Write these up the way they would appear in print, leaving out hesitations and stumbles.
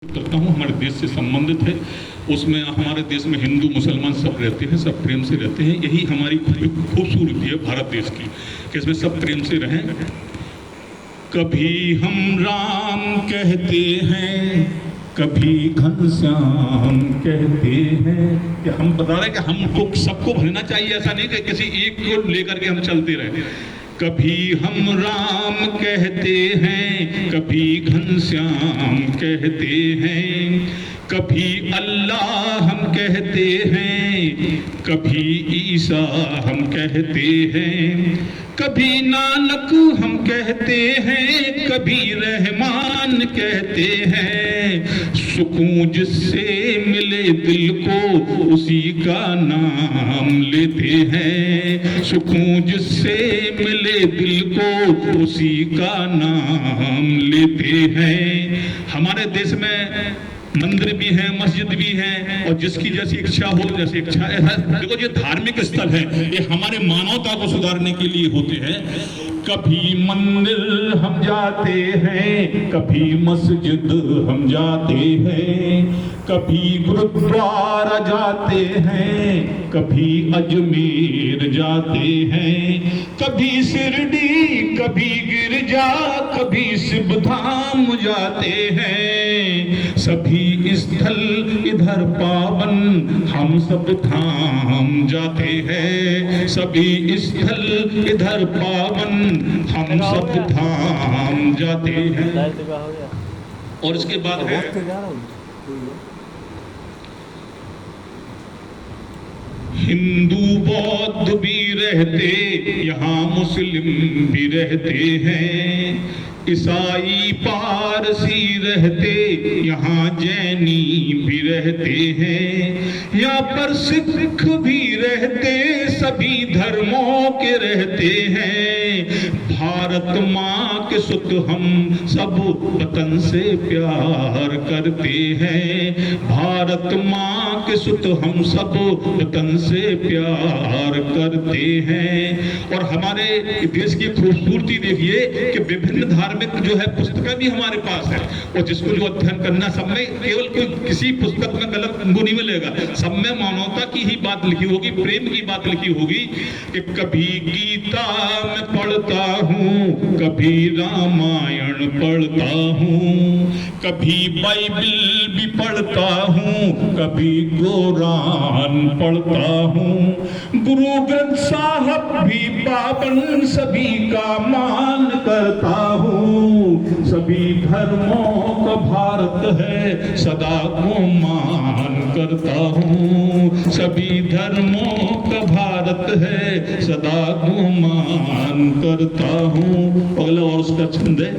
करता हूँ हमारे देश से संबंधित है। उसमें हमारे देश में हिंदू मुसलमान सब रहते हैं, सब प्रेम से रहते हैं। यही हमारी खूबसूरती है भारत देश की कि इसमें सब प्रेम से रहें। कभी हम राम कहते हैं, कभी घनश्याम कहते हैं। कि हम बता रहे हैं कि हमको सबको भरना चाहिए, ऐसा नहीं कि किसी एक को लेकर के हम चलते रहे। कभी हम राम कहते हैं, कभी घनश्याम कहते हैं, कभी अल्लाह हम कहते हैं, कभी ईसा हम कहते हैं, कभी नानक हम कहते हैं, कभी रहमान कहते हैं। सुकून जिससे मिले दिल को उसी का नाम लेते हैं। सुकून जिससे मिले दिल को उसी का नाम लेते हैं। हमारे देश में मंदिर भी है, मस्जिद भी है, और जिसकी जैसी इच्छा हो, जैसी इच्छा है। देखो ये धार्मिक स्थल है, ये हमारे मानवता को सुधारने के लिए होते हैं। कभी मंदिर हम जाते हैं, कभी मस्जिद हम जाते हैं, कभी गुरुद्वारा जाते हैं, कभी अजमेर जाते हैं, कभी शिरडी, कभी गिरजा, कभी शिव धाम जाते हैं। सभी स्थल इधर पावन हम सब धाम जाते हैं। सभी स्थल इधर पावन हम सब धाम जाते हैं। और इसके बाद है हिंदू बौद्ध भी रहते, यहाँ मुस्लिम भी रहते हैं, ईसाई पारसी रहते, यहाँ जैनी भी रहते हैं, यहाँ पर सिख भी रहते, सभी धर्मों के रहते हैं। भारत माँ के सुत हम सब वतन से प्यार करते हैं। भारत माँ के सुत हम सब वतन से प्यार करते हैं। और हमारे देश की खूबसूरती देखिए कि विभिन्न धार्मिक जो है पुस्तकें भी हमारे पास है, और जिसको जो अध्ययन करना, सब में केवल कोई किसी पुस्तक में गलत वो नहीं मिलेगा, सब में मानवता की ही बात लिखी होगी, प्रेम की बात लिखी होगी। कि कभी गीता में पढ़ता हूँ, कभी रामायण पढ़ता हूँ, कभी बाइबल भी पढ़ता हूँ, कभी कुरान पढ़ता हूँ। गुरु ग्रंथ साहब भी पावन सभी का मान करता हूँ। सभी धर्मों का भारत है, सदा को मान करता हूँ। सभी धर्मों का भारत है, सदा को मान करता हूँ। अगला और उसका छंद है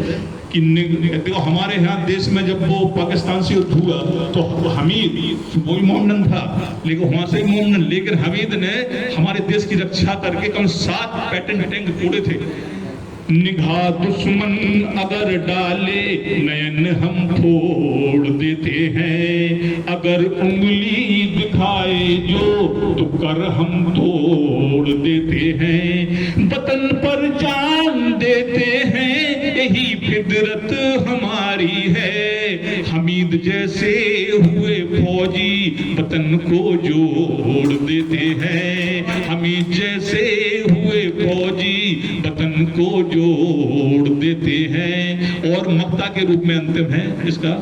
कि देखो हमारे यहाँ देश में जब वो पाकिस्तान से युद्ध हुआ तो हमीद वो भी मोमडन था, लेकिन वहां से मोमडन, लेकिन हमीद ने हमारे देश की रक्षा करके कम 7 पैटर्न टैंक तोड़े थे। निगाह दुश्मन अगर डाले नयन हम फोड़ देते हैं, अगर उंगली दिखाए जो तो कर हम तोड़ देते हैं। वतन पर जान देते हैं, यही फितरत हमारी है। हमीद जैसे हुए फौजी वतन को जोड़ देते हैं। हमीद जैसे हुए फौजी वतन को जोड़ देते हैं। और मक्ता के रूप में अंतिम है इसका